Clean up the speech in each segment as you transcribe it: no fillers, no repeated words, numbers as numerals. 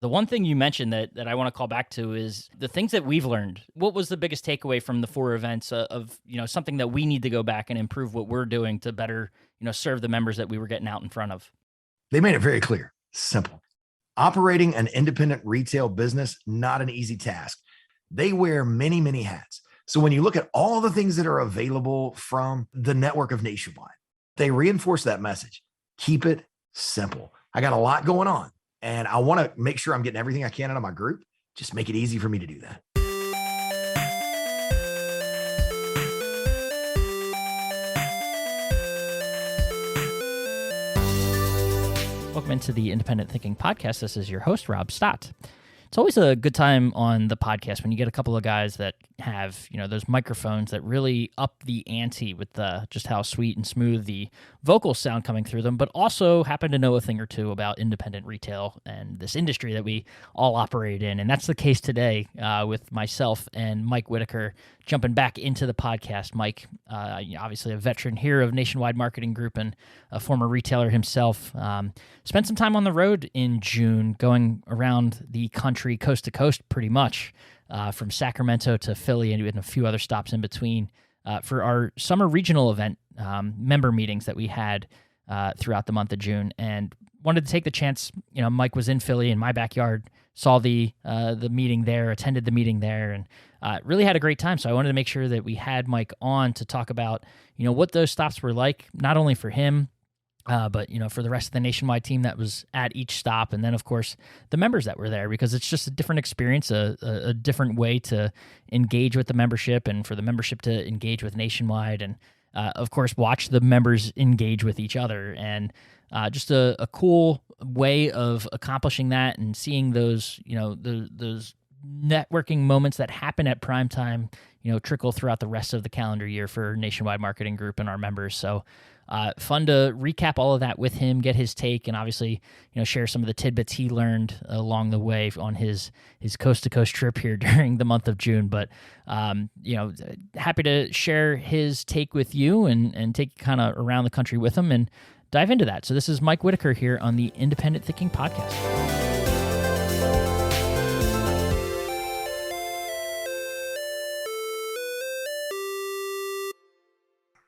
The one thing you mentioned that I want to call back to is the things that we've learned. What was the biggest takeaway from the 4 events of something that we need to go back and improve what we're doing to better, serve the members that we were getting out in front of? They made it very clear, simple. Operating an independent retail business, not an easy task. They wear many, many hats. So when you look at all the things that are available from the network of Nationwide, they reinforce that message. Keep it simple. I got a lot going on, and I want to make sure I'm getting everything I can out of my group. Just make it easy for me to do that. Welcome into the Independent Thinking Podcast. This is your host, Rob Stott. It's always a good time on the podcast when you get a couple of guys that have, those microphones that really up the ante with just how sweet and smooth the vocals sound coming through them, but also happen to know a thing or two about independent retail and this industry that we all operate in. And that's the case today with myself and Mike Whitaker jumping back into the podcast. Mike, obviously a veteran here of Nationwide Marketing Group and a former retailer himself, spent some time on the road in June going around the country, coast to coast, pretty much, from Sacramento to Philly and a few other stops in between for our summer regional event member meetings that we had throughout the month of June. And wanted to take the chance, Mike was in Philly in my backyard, saw the meeting there, attended the meeting there, and really had a great time. So I wanted to make sure that we had Mike on to talk about, what those stops were like, not only for him, but, for the rest of the Nationwide team that was at each stop. And then, of course, the members that were there, because it's just a different experience, a different way to engage with the membership and for the membership to engage with Nationwide. And, of course, watch the members engage with each other. And just a cool way of accomplishing that and seeing those, those networking moments that happen at PrimeTime, trickle throughout the rest of the calendar year for Nationwide Marketing Group and our members. So fun to recap all of that with him, get his take, and obviously, share some of the tidbits he learned along the way on his coast to coast trip here during the month of June. But, happy to share his take with you and take you kind of around the country with him and dive into that. So this is Mike Whitaker here on the Independent Thinking Podcast.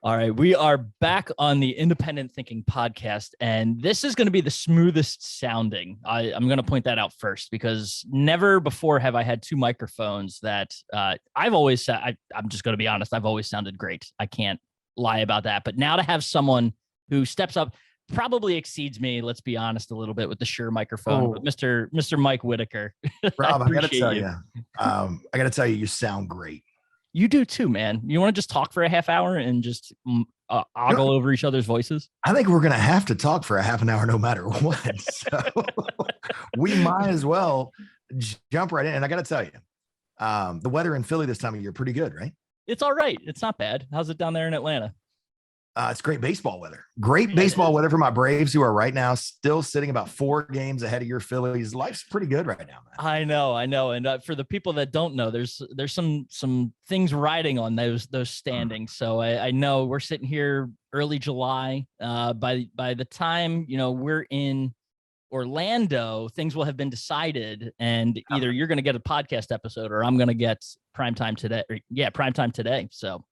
All right, we are back on the Independent Thinking Podcast, and this is going to be the smoothest sounding. I'm going to point that out first, because never before have I had 2 microphones that I've always said, I'm just going to be honest, I've always sounded great. I can't lie about that. But now to have someone who steps up, probably exceeds me, let's be honest, a little bit with the Shure microphone, but Mr. Mike Whitaker. Rob, I got to tell you, you sound great. You do too, man. You want to just talk for a half hour and just ogle over each other's voices? I think we're going to have to talk for a half an hour no matter what. So we might as well jump right in. And I got to tell you, the weather in Philly this time of year, pretty good, right? It's all right. It's not bad. How's it down there in Atlanta? It's great baseball weather. Great baseball weather for my Braves, who are right now still sitting about 4 games ahead of your Phillies. Life's pretty good right now, man. I know. And for the people that don't know, there's some things riding on those standings. So I know we're sitting here early July. By the time we're in Orlando, things will have been decided, and either you're going to get a podcast episode or I'm going to get PrimeTime today. PrimeTime today. So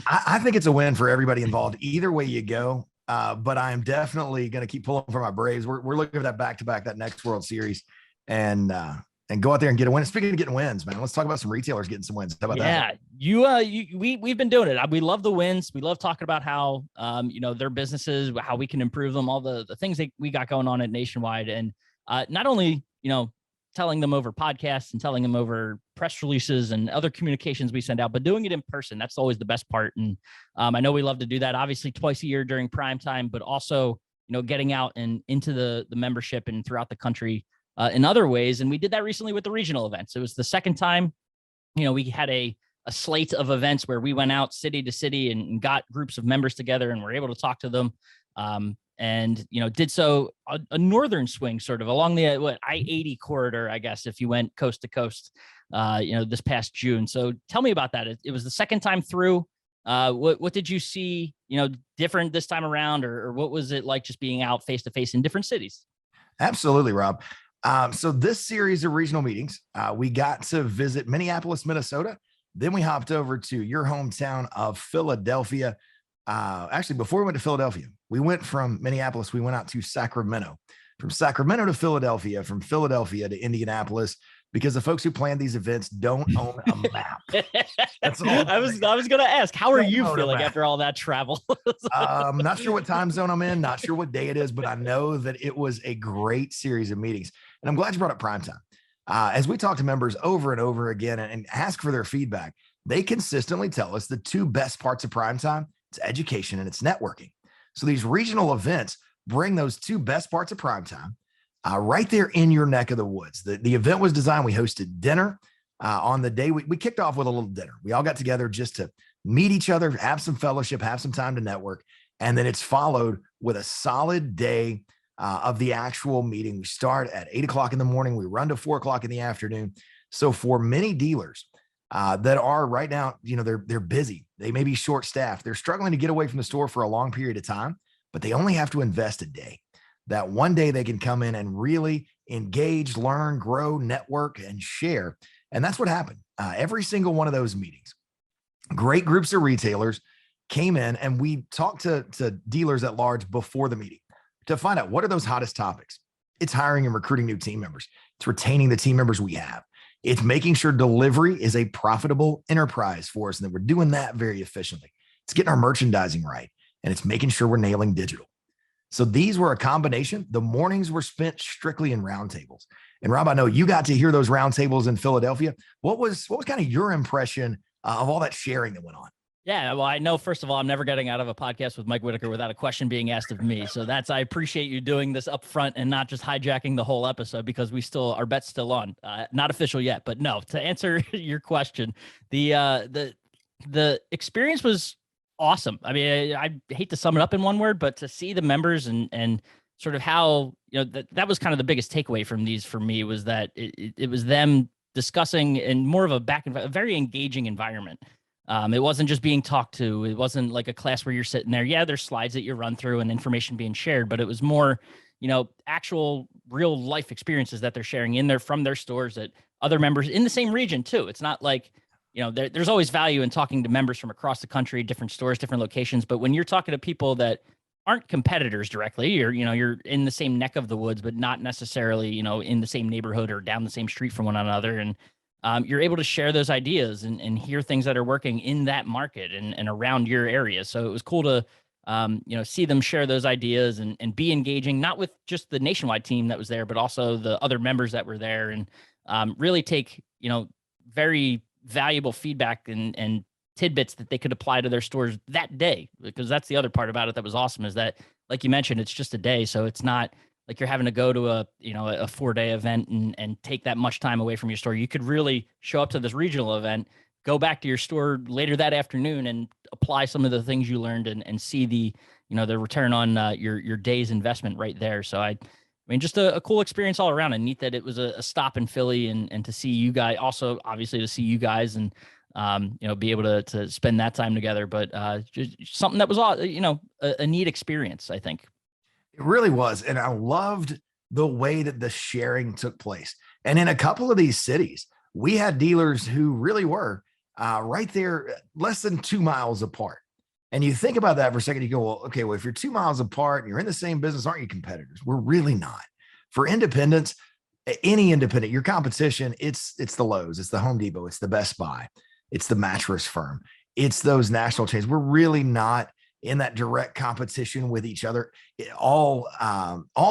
I think it's a win for everybody involved. Either way you go. But I am definitely going to keep pulling for my Braves. We're looking for that back-to-back, that next World Series, and go out there and get a win. Speaking of getting wins, man, let's talk about some retailers getting some wins. How about that? We've been doing it. We love the wins. We love talking about how, their businesses, how we can improve them, all the things that we got going on at Nationwide. And not only, telling them over podcasts and telling them over press releases and other communications we send out, but doing it in person. That's always the best part. And I know we love to do that, obviously twice a year during PrimeTime, but also, getting out and into the membership and throughout the country in other ways. And we did that recently with the regional events. It was the second time, we had a slate of events where we went out city to city and got groups of members together and were able to talk to them. And did so a northern swing, sort of along the I-80 corridor, I guess, if you went coast to coast, this past June. So tell me about that. It was the second time through. What did you see, different this time around, or what was it like just being out face to face in different cities? Absolutely, Rob. So this series of regional meetings, we got to visit Minneapolis, Minnesota. Then we hopped over to your hometown of Philadelphia. Actually, before we went to Philadelphia, we went from Minneapolis, we went out to Sacramento. From Sacramento to Philadelphia, from Philadelphia to Indianapolis, because the folks who plan these events don't own a map. That's all. I was going to ask, how are you feeling after all that travel? I'm not sure what time zone I'm in, not sure what day it is, but I know that it was a great series of meetings. And I'm glad you brought up PrimeTime. As we talk to members over and over again and ask for their feedback, they consistently tell us the two best parts of PrimeTime: it's education and it's networking. So these regional events bring those two best parts of PrimeTime right there in your neck of the woods. The event was designed. We hosted dinner on the day. We kicked off with a little dinner. We all got together just to meet each other, have some fellowship, have some time to network. And then it's followed with a solid day of the actual meeting. We start at 8:00 in the morning. We run to 4:00 in the afternoon. So for many dealers that are right now, they're busy. They may be short staffed. They're struggling to get away from the store for a long period of time, but they only have to invest a day. That one day they can come in and really engage, learn, grow, network, and share. And that's what happened. Every single one of those meetings, great groups of retailers came in, and we talked to dealers at large before the meeting to find out what are those hottest topics. It's hiring and recruiting new team members. It's retaining the team members we have. It's making sure delivery is a profitable enterprise for us and that we're doing that very efficiently. It's getting our merchandising right, and it's making sure we're nailing digital. So these were a combination. The mornings were spent strictly in roundtables. And Rob, I know you got to hear those roundtables in Philadelphia. What was kind of your impression of all that sharing that went on? Yeah, well, I know, first of all, I'm never getting out of a podcast with Mike Whitaker without a question being asked of me. So I appreciate you doing this up front and not just hijacking the whole episode, because our bet's still on. Not official yet, but no, to answer your question, the experience was awesome. I mean, I hate to sum it up in one word, but to see the members and sort of how, that was kind of the biggest takeaway from these for me, was that it was them discussing in more of a very engaging environment. It wasn't just being talked to. It wasn't like a class where you're sitting there. Yeah, there's slides that you run through and information being shared, but it was more, actual real life experiences that they're sharing from their stores, that other members in the same region too. It's not like, there's always value in talking to members from across the country, different stores, different locations. But when you're talking to people that aren't competitors directly, you're in the same neck of the woods, but not necessarily, in the same neighborhood or down the same street from one another. And you're able to share those ideas and hear things that are working in that market and around your area. So it was cool to, see them share those ideas and be engaging, not with just the nationwide team that was there, but also the other members that were there, and really take, very valuable feedback and tidbits that they could apply to their stores that day. Because that's the other part about it that was awesome, is that, like you mentioned, it's just a day. So it's not like you're having to go to a 4-day event and take that much time away from your store. You could really show up to this regional event, go back to your store later that afternoon and apply some of the things you learned and see the return on your day's investment right there. So I mean, just a cool experience all around, and neat that it was a stop in Philly and to see you guys, also obviously to see you guys and, be able to spend that time together, but just something that was, a neat experience, I think. It really was. And I loved the way that the sharing took place. And in a couple of these cities, we had dealers who really were right there, less than 2 miles apart. And you think about that for a second, you go, well, okay, well, if you're 2 miles apart and you're in the same business, aren't you competitors? We're really not. For independents, any independent, your competition, it's the Lowe's, it's the Home Depot, it's the Best Buy, it's the Mattress Firm, it's those national chains. We're really not in that direct competition with each other. All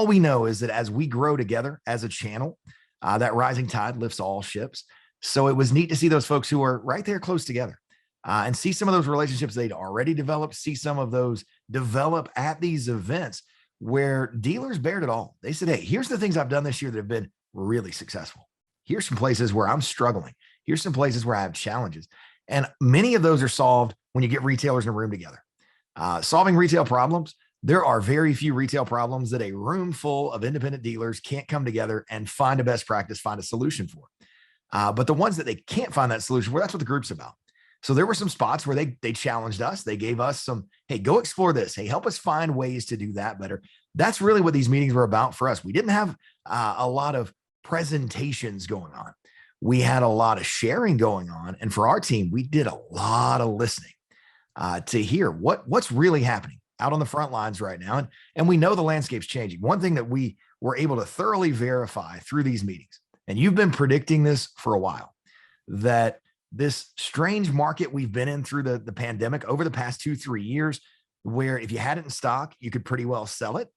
we know is that as we grow together as a channel, that rising tide lifts all ships. So it was neat to see those folks who are right there close together. And see some of those relationships they'd already developed, see some of those develop at these events where dealers bared it all. They said, hey, here's the things I've done this year that have been really successful. Here's some places where I'm struggling. Here's some places where I have challenges. And many of those are solved when you get retailers in a room together. Solving retail problems, there are very few retail problems that a room full of independent dealers can't come together and find a best practice, find a solution for. But the ones that they can't find that solution for, that's what the group's about. So there were some spots where they challenged us. They gave us some, hey, go explore this. Hey, help us find ways to do that better. That's really what these meetings were about for us. We didn't have a lot of presentations going on. We had a lot of sharing going on. And for our team, we did a lot of listening to hear what's really happening out on the front lines right now. And we know the landscape's changing. One thing that we were able to thoroughly verify through these meetings, and you've been predicting this for a while, that this strange market we've been in through the pandemic over the past 2-3 years, where if you had it in stock, you could pretty well sell it.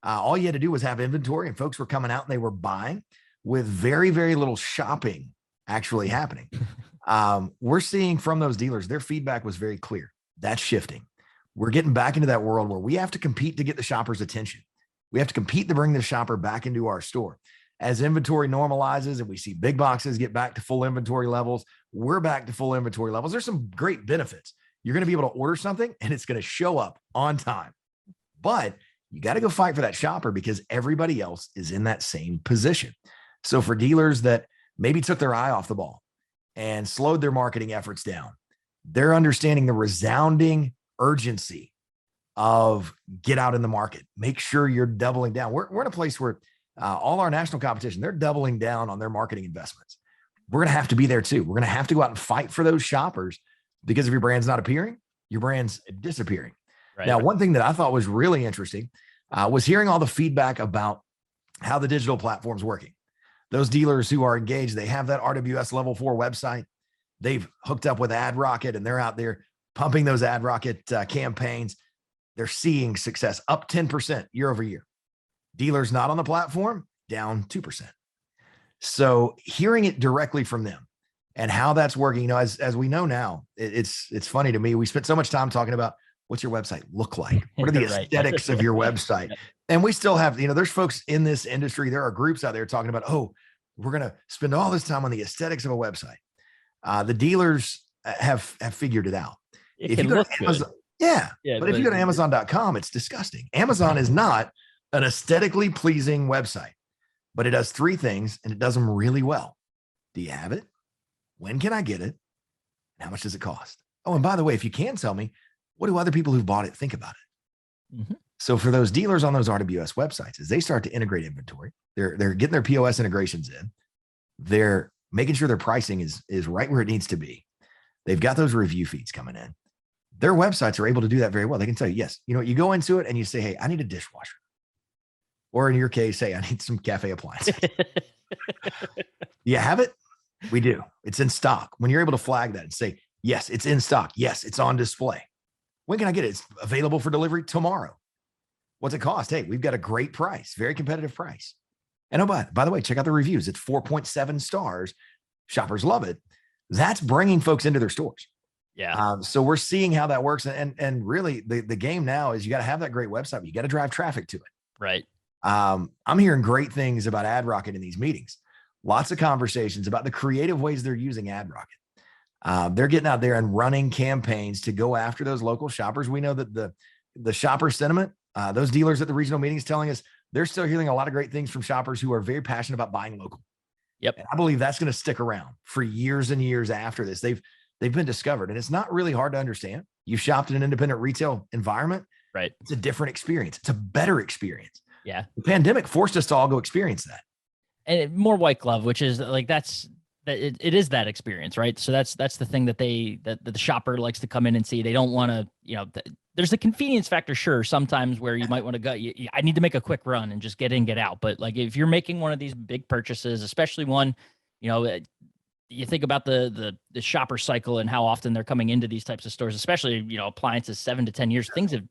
All you had to do was have inventory, and folks were coming out and they were buying with very, very little shopping actually happening. We're seeing from those dealers, their feedback was very clear. That's shifting. We're getting back into that world where we have to compete to get the shopper's attention. We have to compete to bring the shopper back into our store. As inventory normalizes and we see big boxes get back to full inventory levels, we're back to full inventory levels. There's some great benefits. You're going to be able to order something and it's going to show up on time. But you got to go fight for that shopper because everybody else is in that same position. So for dealers that maybe took their eye off the ball and slowed their marketing efforts down, they're understanding the resounding urgency of get out in the market. Make sure you're doubling down. We're in a place where all our national competition, they're doubling down on their marketing investments. We're going to have to be there too. We're going to have to go out and fight for those shoppers because if your brand's not appearing, your brand's disappearing. Right. Now, one thing that I thought was really interesting was hearing all the feedback about how the digital platform's working. Those dealers who are engaged, they have that RWS Level 4 website. They've hooked up with AdRocket and they're out there pumping those AdRocket campaigns. They're seeing success up 10% year over year. Dealers not on the platform, down 2%. So hearing it directly from them and how that's working, as we know now, it's funny to me. We spent so much time talking about what's your website look like? What are the aesthetics of your website? And we still have, there's folks in this industry. There are groups out there talking about, we're going to spend all this time on the aesthetics of a website. The dealers have figured it out. If you go to Amazon, but if you go to Amazon.com, it's disgusting. Amazon is not an aesthetically pleasing website, but it does 3 things and it does them really well. Do you have it? When can I get it? And how much does it cost? Oh, and by the way, if you can tell me, what do other people who've bought it think about it? Mm-hmm. So for those dealers on those RWS websites, as they start to integrate inventory, they're getting their POS integrations in. They're making sure their pricing is right where it needs to be. They've got those review feeds coming in. Their websites are able to do that very well. They can tell you, yes, you go into it and you say, hey, I need a dishwasher. Or in your case, hey, I need some cafe appliances. You have it? We do. It's in stock. When you're able to flag that and say, yes, it's in stock. Yes, it's on display. When can I get it? It's available for delivery tomorrow. What's it cost? Hey, we've got a great price, very competitive price. And by the way, check out the reviews. It's 4.7 stars. Shoppers love it. That's bringing folks into their stores. Yeah. So we're seeing how that works. And really the game now is you got to have that great website, but you got to drive traffic to it. Right. I'm hearing great things about AdRocket in these meetings. Lots of conversations about the creative ways they're using AdRocket. They're getting out there and running campaigns to go after those local shoppers. We know that the shopper sentiment, those dealers at the regional meetings telling us they're still hearing a lot of great things from shoppers who are very passionate about buying local. Yep. And I believe that's going to stick around for years and years after this. They've been discovered, and it's not really hard to understand. You shopped in an independent retail environment. Right. It's a different experience. It's a better experience. Yeah. The pandemic forced us to all go experience that. And more white glove, which is like, it is that experience, right? So that's the thing that the shopper likes to come in and see. They don't want to, there's a convenience factor, sure, sometimes where you might want to go, I need to make a quick run and just get in, get out. But like if you're making one of these big purchases, especially one, you think about the shopper cycle and how often they're coming into these types of stores, especially, appliances, 7 to 10 years. Things have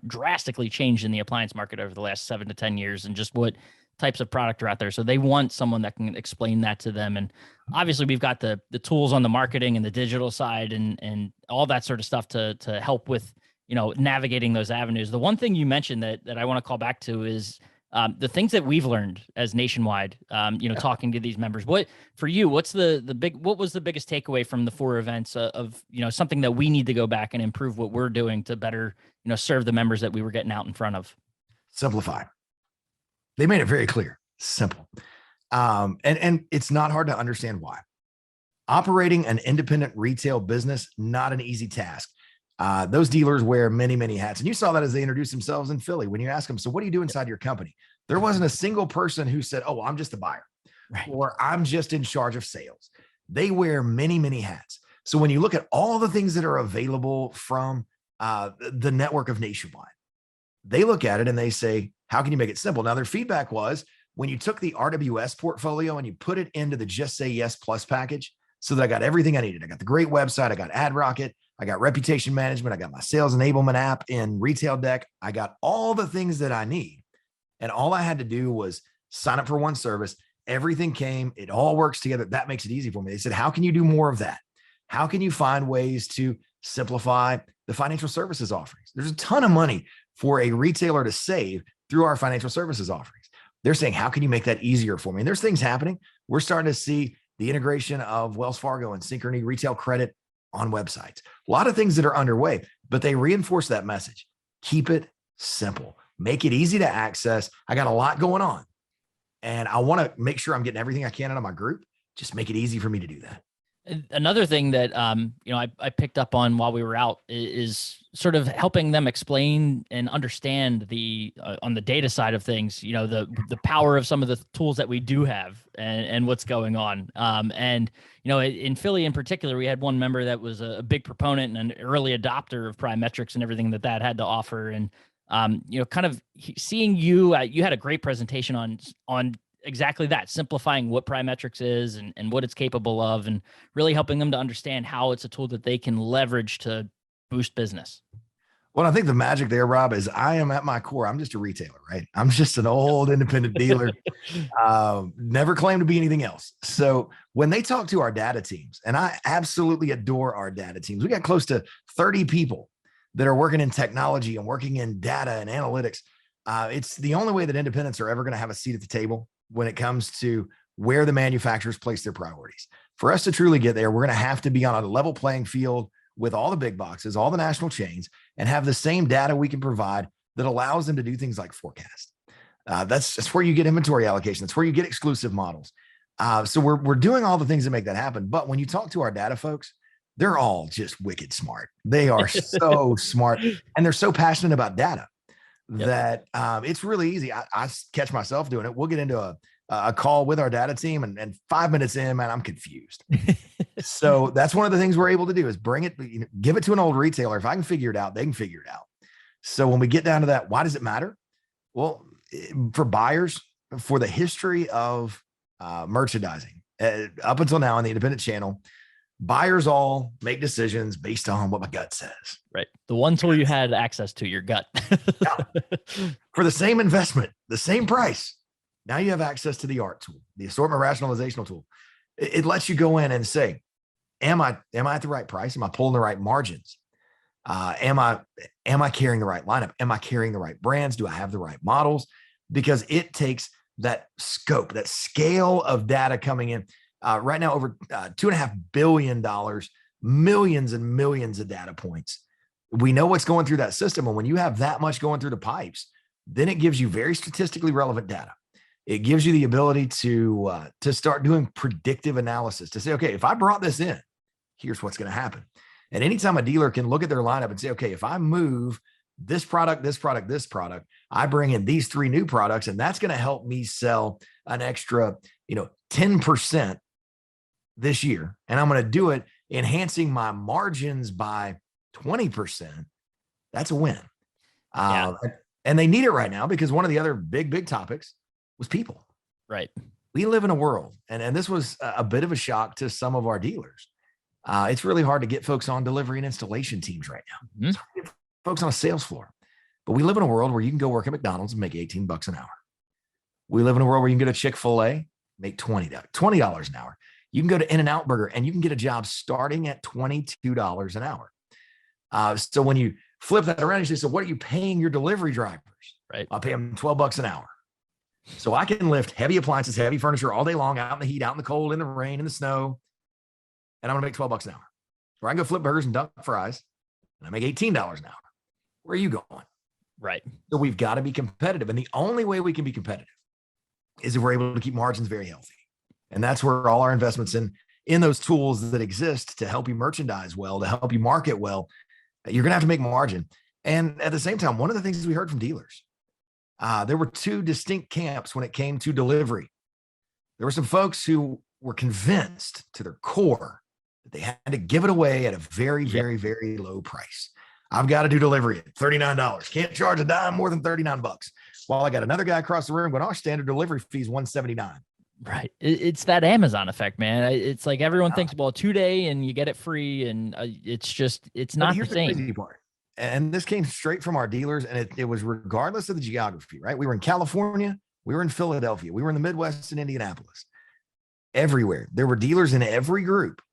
drastically changed in the appliance market over the last 7 to 10 years and just what types of product are out there. So they want someone that can explain that to them. And obviously we've got the tools on the marketing and the digital side and all that sort of stuff to help with, navigating those avenues. The one thing you mentioned that I want to call back to is the things that we've learned as Nationwide, talking to these members. What was the biggest takeaway from the 4 events of something that we need to go back and improve what we're doing to better, serve the members that we were getting out in front of? Simplify. They made it very clear, simple. And it's not hard to understand why. Operating an independent retail business, not an easy task. Those dealers wear many, many hats. And you saw that as they introduced themselves in Philly. When you ask them, so what do you do inside your company? There wasn't a single person who said, oh, I'm just a buyer. Right. or I'm just in charge of sales. They wear many, many hats. So when you look at all the things that are available from the network of Nationwide, they look at it and they say, how can you make it simple? Now, their feedback was when you took the RWS portfolio and you put it into the Just Say Yes Plus package, so that I got everything I needed. I got the great website. I got AdRocket. I got reputation management. I got my sales enablement app in Retail Deck. I got all the things that I need. And all I had to do was sign up for one service. Everything came. It all works together. That makes it easy for me. They said, how can you do more of that? How can you find ways to simplify the financial services offerings? There's a ton of money for a retailer to save through our financial services offerings. They're saying, how can you make that easier for me? And there's things happening. We're starting to see the integration of Wells Fargo and Synchrony retail credit on websites. A lot of things that are underway, but they reinforce that message. Keep it simple. Make it easy to access. I got a lot going on, and I want to make sure I'm getting everything I can out of my group. Just make it easy for me to do that. Another thing that I picked up on while we were out is sort of helping them explain and understand the on the data side of things, the power of some of the tools that we do have and what's going on. In Philly in particular, we had one member that was a big proponent and an early adopter of Primetrics and everything that had to offer. And kind of seeing you had a great presentation on exactly that, simplifying what Primetrics is and what it's capable of, and really helping them to understand how it's a tool that they can leverage to boost business. Well, I think the magic there, Rob, is I am at my core. I'm just a retailer, right? I'm just an old independent dealer. Never claimed to be anything else. So when they talk to our data teams, and I absolutely adore our data teams, we got close to 30 people that are working in technology and working in data and analytics. It's the only way that independents are ever going to have a seat at the table when it comes to where the manufacturers place their priorities. For us to truly get there, we're going to have to be on a level playing field with all the big boxes, all the national chains, and have the same data we can provide that allows them to do things like forecast. That's where you get inventory allocation. That's where you get exclusive models. So we're doing all the things that make that happen. But when you talk to our data folks, they're all just wicked smart. They are so smart, and they're so passionate about data. Yep. That it's really easy. I catch myself doing it. We'll get into a call with our data team, and 5 minutes in, man, I'm confused. So that's one of the things we're able to do is bring it, give it to an old retailer. If I can figure it out, they can figure it out. So when we get down to that, why does it matter? Well, for buyers, for the history of merchandising, up until now on the independent channel, buyers all make decisions based on what my gut says. Right. The one tool you had access to, your gut. For the same investment, the same price. Now you have access to the ART tool, the Assortment Rationalization tool. It lets you go in and say, am I at the right price? Am I pulling the right margins? Am I carrying the right lineup? Am I carrying the right brands? Do I have the right models? Because it takes that scope, that scale of data coming in. Right now, over $2.5 billion, millions and millions of data points. We know what's going through that system. And when you have that much going through the pipes, then it gives you very statistically relevant data. It gives you the ability to start doing predictive analysis to say, okay, if I brought this in, here's what's going to happen. And anytime a dealer can look at their lineup and say, okay, if I move this product, this product, this product, I bring in these 3 new products, and that's going to help me sell an extra, 10% this year. And I'm going to do it enhancing my margins by 20%. That's a win. Yeah. And they need it right now because one of the other big topics was people. Right. We live in a world, and this was a bit of a shock to some of our dealers. It's really hard to get folks on delivery and installation teams right now. Mm-hmm. It's hard to get folks on a sales floor. But we live in a world where you can go work at McDonald's and make $18 an hour. We live in a world where you can go to Chick-fil-A, make $20 an hour. You can go to In-N-Out Burger and you can get a job starting at $22 an hour. So when you flip that around, you say, so what are you paying your delivery drivers? Right. I'll pay them $12 an hour. So I can lift heavy appliances, heavy furniture all day long, out in the heat, out in the cold, in the rain, in the snow. And I'm going to make $12 an hour. Or I can go flip burgers and dunk fries and I make $18 an hour. Where are you going? Right. So we've got to be competitive. And the only way we can be competitive is if we're able to keep margins very healthy. And that's where all our investments in those tools that exist to help you merchandise well, to help you market well, you're going to have to make margin. And at the same time, one of the things we heard from dealers, there were 2 distinct camps when it came to delivery. There were some folks who were convinced to their core that they had to give it away at a very, very, very low price. I've got to do delivery at $39. Can't charge a dime more than $39. While I got another guy across the room going, our standard delivery fee is $179. Right. It's that Amazon effect, man. It's like everyone thinks, well, 2-day and you get it free. And it's not the same. Crazy part. And this came straight from our dealers, and it was regardless of the geography, right? We were in California, we were in Philadelphia, we were in the Midwest in Indianapolis. Everywhere. There were dealers in every group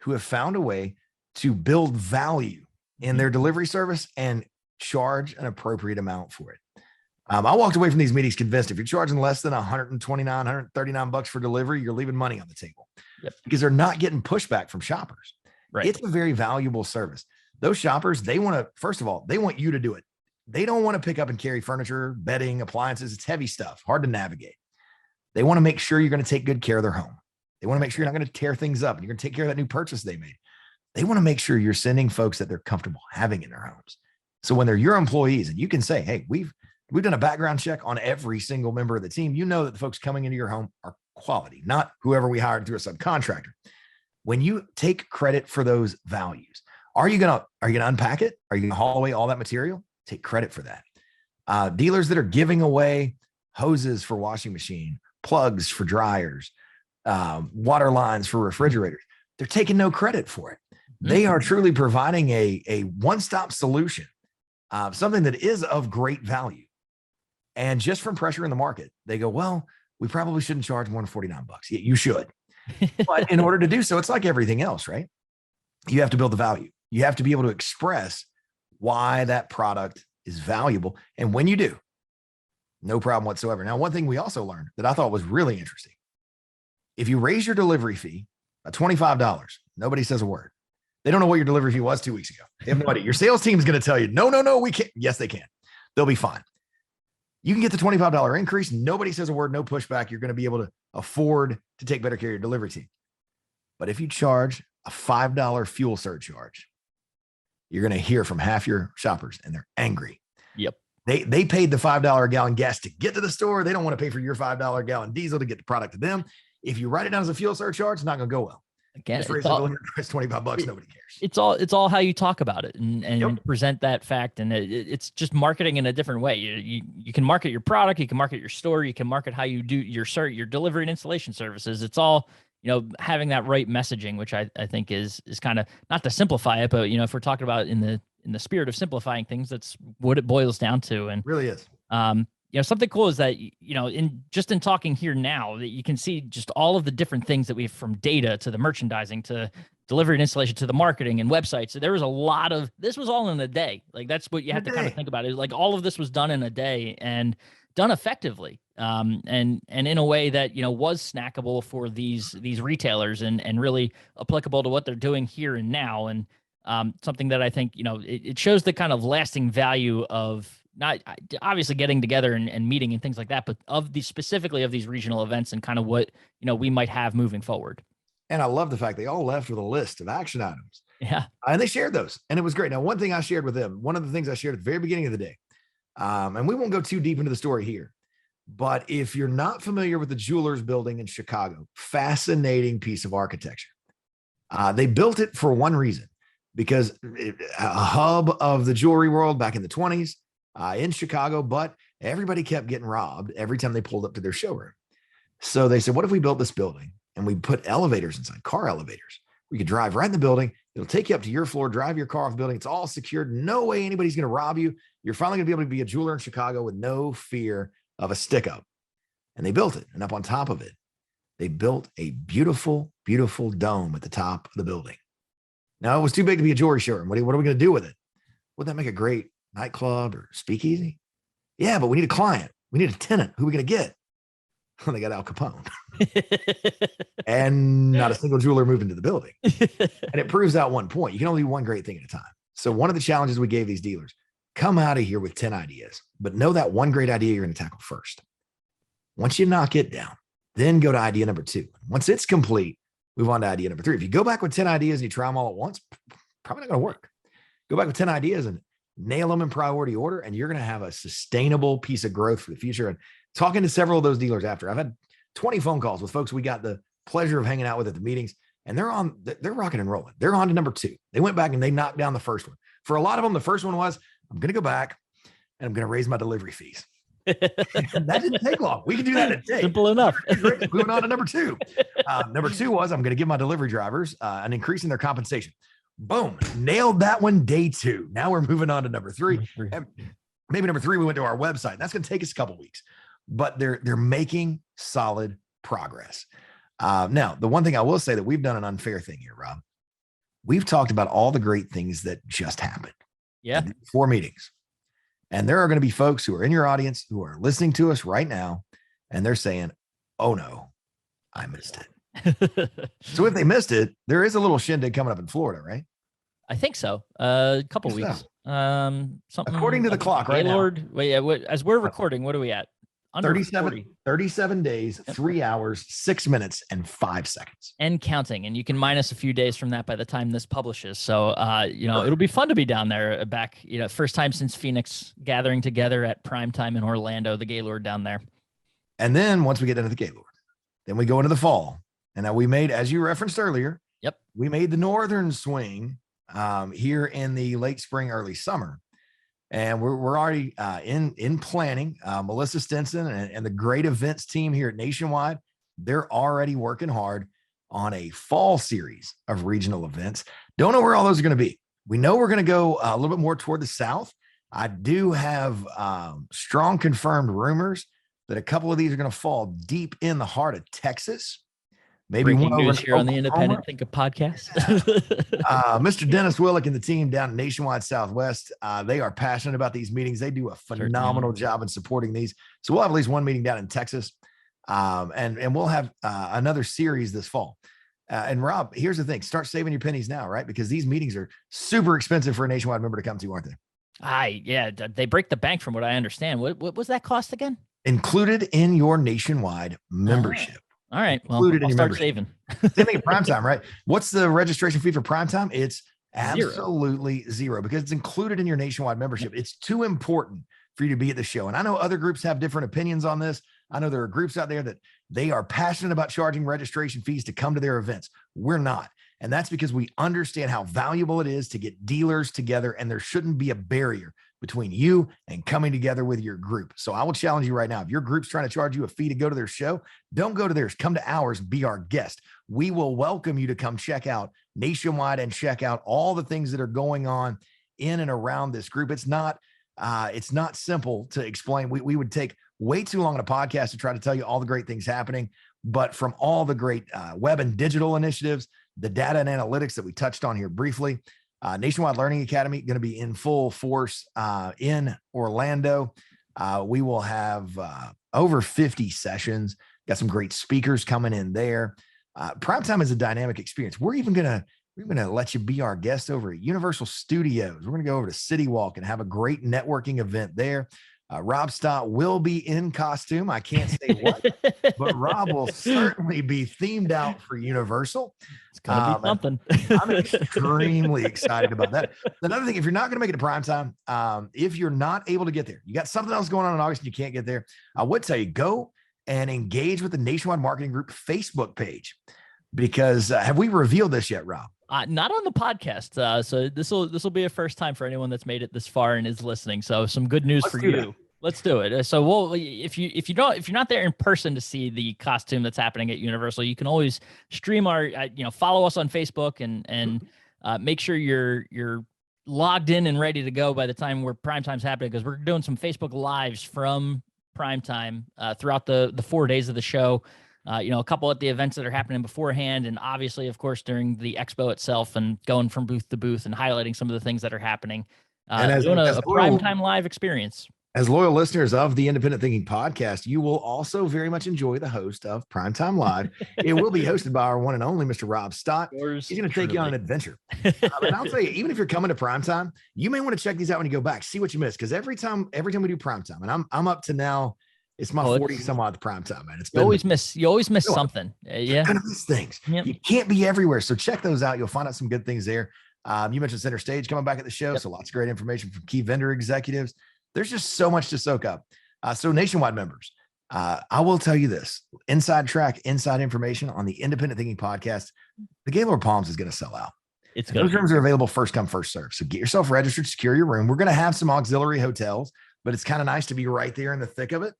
who have found a way to build value in their delivery service and charge an appropriate amount for it. I walked away from these meetings convinced if you're charging less than $129, $139 for delivery, you're leaving money on the table because they're not getting pushback from shoppers. Right. It's a very valuable service. Those shoppers, they want to, first of all, they want you to do it. They don't want to pick up and carry furniture, bedding, appliances. It's heavy stuff, hard to navigate. They want to make sure you're going to take good care of their home. They want to make sure you're not going to tear things up and you're going to take care of that new purchase they made. They want to make sure you're sending folks that they're comfortable having in their homes. So when they're your employees and you can say, hey, we've done a background check on every single member of the team. You know that the folks coming into your home are quality, not whoever we hired through a subcontractor. When you take credit for those values, are you going to unpack it? Are you going to haul away all that material? Take credit for that. Dealers that are giving away hoses for washing machine, plugs for dryers, water lines for refrigerators, they're taking no credit for it. They are truly providing a one-stop solution, something that is of great value. And just from pressure in the market, they go, well, we probably shouldn't charge more than $49. Yeah, you should. But in order to do so, it's like everything else, right? You have to build the value. You have to be able to express why that product is valuable. And when you do, no problem whatsoever. Now, one thing we also learned that I thought was really interesting. If you raise your delivery fee by $25, nobody says a word. They don't know what your delivery fee was 2 weeks ago. They have no idea. Your sales team is going to tell you, no, we can't. Yes, they can. They'll be fine. You can get the $25 increase. Nobody says a word, no pushback. You're going to be able to afford to take better care of your delivery team. But if you charge a $5 fuel surcharge, you're going to hear from half your shoppers and they're angry. Yep. They paid the $5 a gallon gas to get to the store. They don't want to pay for your $5 a gallon diesel to get the product to them. If you write it down as a fuel surcharge, it's not going to go well. Again, it's $25. Nobody cares. It's all how you talk about it and present that fact. And it's just marketing in a different way. You can market your product, you can market your store, you can market how you do your delivery and installation services. It's all, having that right messaging, which I think is kind of, not to simplify it, but if we're talking about in the spirit of simplifying things, that's what it boils down to. And really is. Something cool is that, in talking here now, that you can see just all of the different things that we have, from data to the merchandising to delivery and installation to the marketing and websites. So there was a lot of, this was all in a day. Like, that's what you have to kind of think about, is like all of this was done in a day and done effectively. And in a way that, was snackable for these retailers and really applicable to what they're doing here and now. And something that I think, it shows the kind of lasting value of, not obviously getting together and meeting and things like that, but specifically of these regional events and kind of what, we might have moving forward. And I love the fact they all left with a list of action items. Yeah. And they shared those, and it was great. Now, one thing I shared with them, one of the things I shared at the very beginning of the day, and we won't go too deep into the story here, but if you're not familiar with the Jewelers Building in Chicago, fascinating piece of architecture. They built it for one reason, because a hub of the jewelry world back in the 20s, in Chicago, but everybody kept getting robbed every time they pulled up to their showroom. So they said, what if we built this building and we put elevators inside, car elevators? We could drive right in the building. It'll take you up to your floor, drive your car off the building. It's all secured. No way anybody's going to rob you. You're finally going to be able to be a jeweler in Chicago with no fear of a stick up. And they built it. And up on top of it, they built a beautiful, beautiful dome at the top of the building. Now, it was too big to be a jewelry showroom. What are we going to do with it? Wouldn't that make a great nightclub or speakeasy? Yeah, but we need a client. We need a tenant. Who are we going to get? Well, they got Al Capone. And not a single jeweler moved into the building. And it proves out one point. You can only do one great thing at a time. So one of the challenges we gave these dealers, come out of here with 10 ideas, but know that one great idea you're going to tackle first. Once you knock it down, then go to idea number 2. Once it's complete, move on to idea number 3. If you go back with 10 ideas and you try them all at once, probably not going to work. Go back with 10 ideas and nail them in priority order, and you're going to have a sustainable piece of growth for the future. And talking to several of those dealers after, I've had 20 phone calls with folks we got the pleasure of hanging out with at the meetings, and they're rocking and rolling. They're on to number 2. They went back and they knocked down the first one. For a lot of them, the first one was, I'm going to go back and I'm going to raise my delivery fees. That didn't take long. We can do that in a day. Simple enough. Moving on to number 2. Number 2 was, I'm going to give my delivery drivers an increase in their compensation. Boom. Nailed that one day 2. Now we're moving on to number 3. And maybe number 3, we went to our website. That's going to take us a couple weeks, but they're making solid progress. Now, the one thing I will say that we've done an unfair thing here, Rob. We've talked about all the great things that just happened. Yeah. 4 meetings. And there are going to be folks who are in your audience who are listening to us right now, and they're saying, oh no, I missed it. So if they missed it, there is a little shindig coming up in Florida, right? I think so. A couple weeks. Something according to the clock right now. As we're recording, what are we at? 37 days, 3 hours, 6 minutes, and 5 seconds. And counting. And you can minus a few days from that by the time this publishes. So, it'll be fun to be down there back, first time since Phoenix, gathering together at PrimeTime in Orlando, the Gaylord down there. And then once we get into the Gaylord, then we go into the fall. And now we made, as you referenced earlier, we made the northern swing here in the late spring, early summer. And we're already in planning. Melissa Stinson and the great events team here at Nationwide, they're already working hard on a fall series of regional events. Don't know where all those are going to be. We know we're going to go a little bit more toward the south. I do have strong confirmed rumors that a couple of these are going to fall deep in the heart of Texas. Maybe breaking one news here on the Independent Thinker podcast. Mr. Dennis Willick and the team down in Nationwide Southwest, they are passionate about these meetings. They do a phenomenal job in supporting these. So we'll have at least one meeting down in Texas, and we'll have another series this fall. And Rob, here's the thing: start saving your pennies now, right? Because these meetings are super expensive for a Nationwide member to come to, aren't they? They break the bank from what I understand. What was that cost again? Included in your Nationwide membership. All right. Well, I'll start saving. Same thing at PrimeTime, right? What's the registration fee for PrimeTime? It's absolutely zero because it's included in your Nationwide membership. It's too important for you to be at the show. And I know other groups have different opinions on this. I know there are groups out there that they are passionate about charging registration fees to come to their events. We're not. And that's because we understand how valuable it is to get dealers together, and there shouldn't be a barrier between you and coming together with your group. So I will challenge you right now. If your group's trying to charge you a fee to go to their show, don't go to theirs. Come to ours, be our guest. We will welcome you to come check out Nationwide and check out all the things that are going on in and around this group. It's not simple to explain. We would take way too long on a podcast to try to tell you all the great things happening, but from all the great web and digital initiatives, the data and analytics that we touched on here briefly, Nationwide Learning Academy going to be in full force in Orlando. We will have over 50 sessions. Got some great speakers coming in there. PrimeTime is a dynamic experience. We're going to let you be our guest over at Universal Studios. We're going to go over to City Walk and have a great networking event there. Rob Stott will be in costume. I can't say what, but Rob will certainly be themed out for Universal. It's going to be something. I'm extremely excited about that. Another thing, if you're not going to make it to PrimeTime, if you're not able to get there, you got something else going on in August and you can't get there, I would tell you, go and engage with the Nationwide Marketing Group Facebook page, because have we revealed this yet, Rob? Not on the podcast. So this will be a first time for anyone that's made it this far and is listening. So some good news for you. Let's do it. So if you're not there in person to see the costume that's happening at Universal, you can always stream our, follow us on Facebook and make sure you're logged in and ready to go by the time PrimeTime's happening, because we're doing some Facebook Lives from PrimeTime throughout the 4 days of the show. A couple at the events that are happening beforehand, and obviously, of course, during the expo itself, and going from booth to booth and highlighting some of the things that are happening. And doing a PrimeTime live experience. As loyal listeners of the Independent Thinking podcast, you will also very much enjoy the host of PrimeTime Live. It will be hosted by our one and only Mr. Rob Stott. He's going to take you on an adventure. And I'll tell you, even if you're coming to PrimeTime, you may want to check these out when you go back, see what you missed. Because every time we do PrimeTime, and I'm up to now, it's my 40 some odd PrimeTime, man. You always miss something. Yeah. Kind of miss things. Yep. You can't be everywhere. So check those out. You'll find out some good things there. You mentioned Center Stage coming back at the show. Yep. So lots of great information from key vendor executives. There's just so much to soak up. So Nationwide members, I will tell you this: inside track, inside information on the Independent Thinking podcast. The Gaylord Palms is going to sell out. Those rooms are available first come, first serve. So get yourself registered, secure your room. We're going to have some auxiliary hotels, but it's kind of nice to be right there in the thick of it.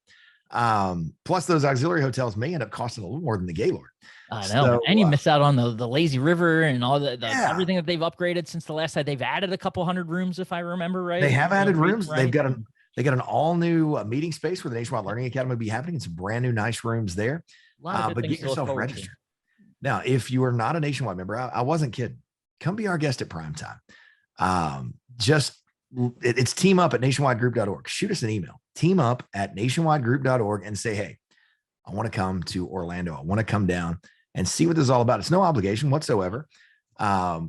Plus, those auxiliary hotels may end up costing a little more than the Gaylord. I know, so, and you miss out on the lazy river and all the everything that they've upgraded since the last time. They've added a couple hundred rooms, if I remember right. They have added rooms. Right? They got an all new meeting space where the Nationwide Learning Academy will be happening. It's brand new, nice rooms there. But get yourself registered. Now, if you are not a Nationwide member, I wasn't kidding. Come be our guest at PrimeTime. It's team up at nationwidegroup.org. Shoot us an email, teamup@nationwidegroup.org, and say, hey, I want to come to Orlando. I want to come down and see what this is all about. It's no obligation whatsoever.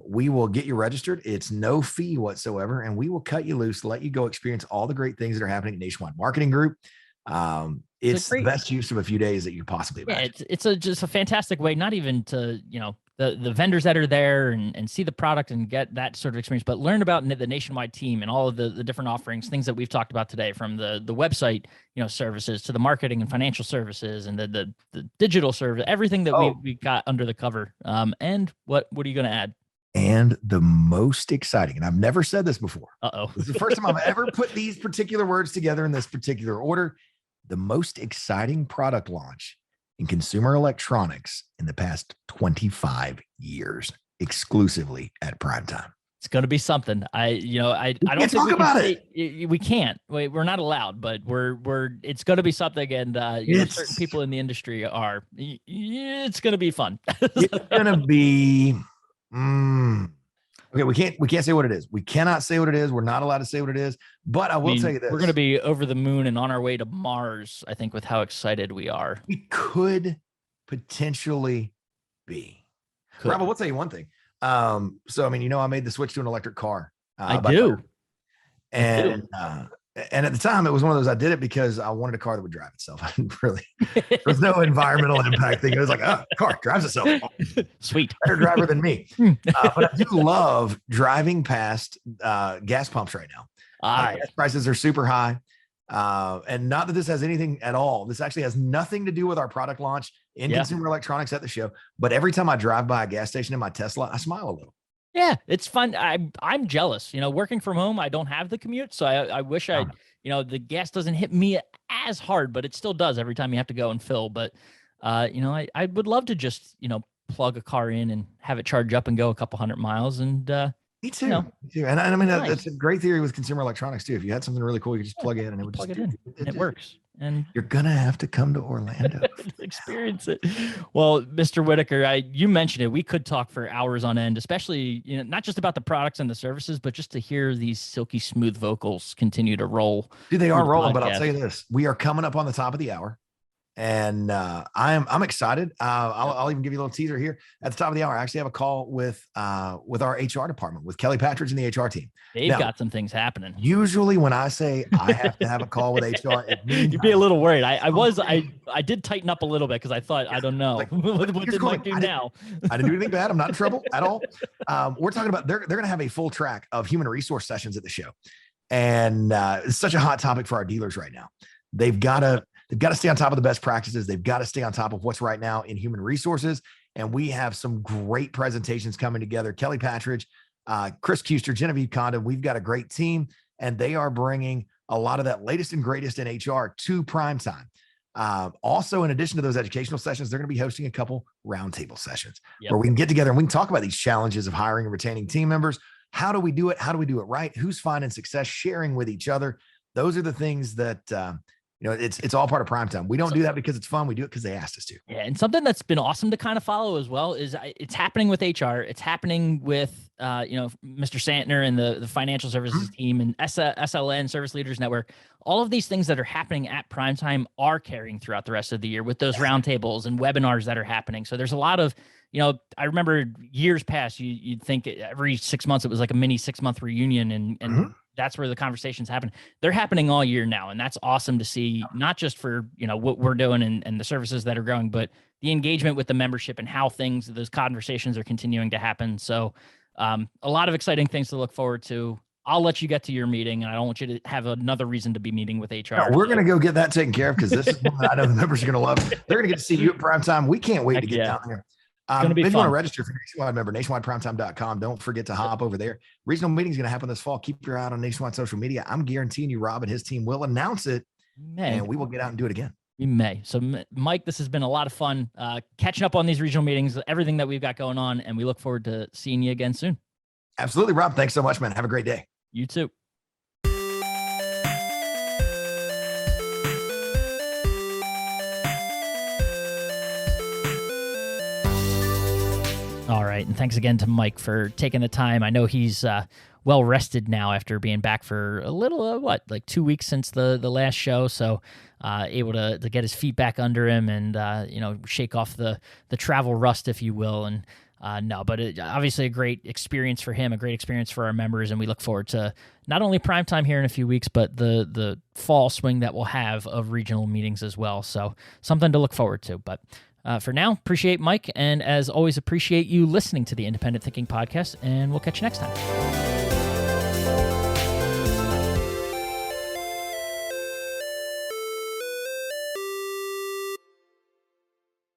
We will get you registered. It's no fee whatsoever. And we will cut you loose, let you go experience all the great things that are happening at Nationwide Marketing Group. It's the best use of a few days that you possibly imagine. Yeah, it's just a fantastic way, not even to, the vendors that are there and see the product and get that sort of experience, but learn about the Nationwide team and all of the different offerings, things that we've talked about today, from the website, services to the marketing and financial services and the digital service, everything that we got under the cover. And what are you going to add? And the most exciting, and I've never said this before. This is the first time I've ever put these particular words together in this particular order. The most exciting product launch in consumer electronics in the past 25 years, exclusively at PrimeTime. It's going to be something. I don't think talk about it. We can't. We're not allowed, but it's going to be something. And certain people in the industry are. It's going to be fun. It's going to be. Okay, we can't say what it is. We cannot say what it is. We're not allowed to say what it is. But I will tell you this: we're going to be over the moon and on our way to Mars, I think, with how excited we are. We could potentially be. Rob, I will tell you one thing. So I made the switch to an electric car. I do. And at the time, it was one of those, I did it because I wanted a car that would drive itself. I didn't really, there was no environmental impact thing. It was like, car drives itself. Sweet. Better driver than me. But I do love driving past gas pumps right now. Gas prices are super high. And not that this has anything at all. This actually has nothing to do with our product launch in consumer electronics at the show. But every time I drive by a gas station in my Tesla, I smile a little. Yeah, it's fun. I'm jealous. Working from home, I don't have the commute, so I wish the gas doesn't hit me as hard, but it still does every time you have to go and fill. But I would love to just plug a car in and have it charge up and go a couple 100 miles. And me too. Me too. And I mean, that's a great theory with consumer electronics too. If you had something really cool, you could just plug it in and it would plug it in. It works. And you're gonna have to come to Orlando to experience it. Well, Mr. Whitaker, you mentioned it. We could talk for hours on end, especially not just about the products and the services, but just to hear these silky smooth vocals continue to roll. Dude, they are rolling. But I'll tell you this: we are coming up on the top of the hour, and I'm excited. I'll even give you a little teaser here. At the top of the hour, I actually have a call with our HR department, with Kelly Patridge and the HR team. They've got some things happening. Usually when I say I have to have a call with HR, it means you'd be a little worried. I did tighten up a little bit because I thought, I don't know. What did Mike do now? I didn't do anything bad. I'm not in trouble at all. We're talking about, they're going to have a full track of human resource sessions at the show. And it's such a hot topic for our dealers right now. They've got to stay on top of the best practices. They've got to stay on top of what's right now in human resources. And we have some great presentations coming together. Kelly Patridge, Chris Kuster, Genevieve Condon. We've got a great team, and they are bringing a lot of that latest and greatest in HR to PrimeTime. Also, in addition to those educational sessions, they're going to be hosting a couple roundtable sessions where we can get together and we can talk about these challenges of hiring and retaining team members. How do we do it? How do we do it right? Who's finding success? Sharing with each other. Those are the things that it's all part of PrimeTime. We don't do that because it's fun. We do it because they asked us to. Yeah, and something that's been awesome to kind of follow as well is it's happening with HR. It's happening with Mr. Santner and the financial services team and SLN Service Leaders Network. All of these things that are happening at PrimeTime are carrying throughout the rest of the year with those roundtables and webinars that are happening. So there's a lot of I remember years past, you'd think every 6 months it was like a mini 6-month reunion, and that's where the conversations happen. They're happening all year now, and that's awesome to see, not just for what we're doing and the services that are growing, but the engagement with the membership and how those conversations are continuing to happen. So a lot of exciting things to look forward to I'll let you get to your meeting, and I don't want you to have another reason to be meeting with HR. No, we're going to go get that taken care of because this is one that I know the members are going to love. They're going to get to see you at PrimeTime. We can't wait to get down there. It's going to be if fun. you want to register for Nationwide member, nationwideprimetime.com. Don't forget to hop over there. Regional meeting is going to happen this fall. Keep your eye out on Nationwide social media. I'm guaranteeing you, Rob and his team will announce it, and we will get out and do it again. We may. So, Mike, this has been a lot of fun catching up on these regional meetings, everything that we've got going on, and we look forward to seeing you again soon. Absolutely, Rob. Thanks so much, man. Have a great day. You too. All right. And thanks again to Mike for taking the time. I know he's well rested now after being back for a little, like 2 weeks since the last show. So able to get his feet back under him and, shake off the travel rust, if you will. And obviously a great experience for him, a great experience for our members. And we look forward to not only PrimeTime here in a few weeks, but the fall swing that we'll have of regional meetings as well. So something to look forward to. But for now, appreciate Mike. And as always, appreciate you listening to the Independent Thinking Podcast. And we'll catch you next time.